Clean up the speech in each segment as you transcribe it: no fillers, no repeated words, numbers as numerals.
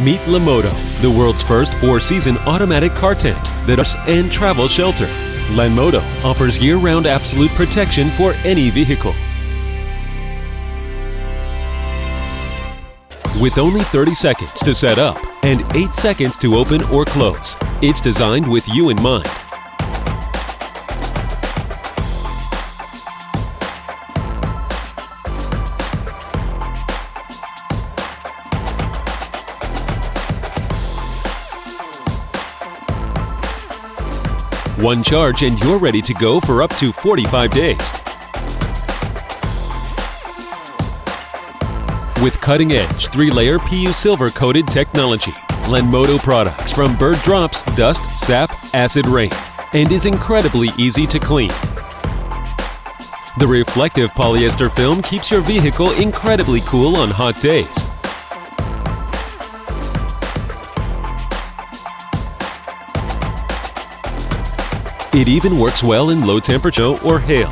Meet LANMODO, the world's first 4-season automatic car tent and travel shelter. LANMODO offers year-round absolute protection for any vehicle. With only 30 seconds to set up and 8 seconds to open or close, it's designed with you in mind. One charge and you're ready to go for up to 45 days. With cutting-edge 3-layer PU silver-coated technology, LANMODO products from bird drops, dust, sap, acid rain, and is incredibly easy to clean. The reflective polyester film keeps your vehicle incredibly cool on hot days. It even works well in low temperature or hail.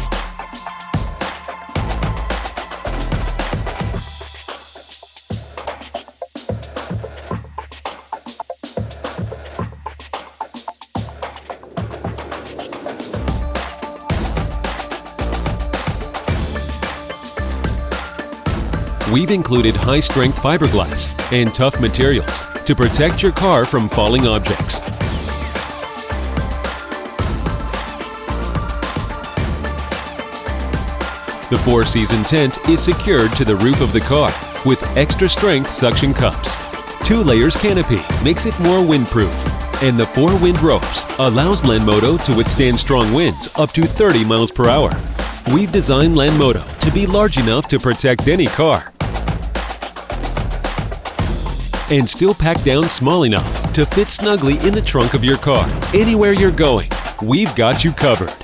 We've included high-strength fiberglass and tough materials to protect your car from falling objects. The 4-season tent is secured to the roof of the car with extra-strength suction cups. 2 layers canopy makes it more windproof, and the 4 wind ropes allows LANMODO to withstand strong winds up to 30 miles per hour. We've designed LANMODO to be large enough to protect any car and still packed down small enough to fit snugly in the trunk of your car. Anywhere you're going, we've got you covered.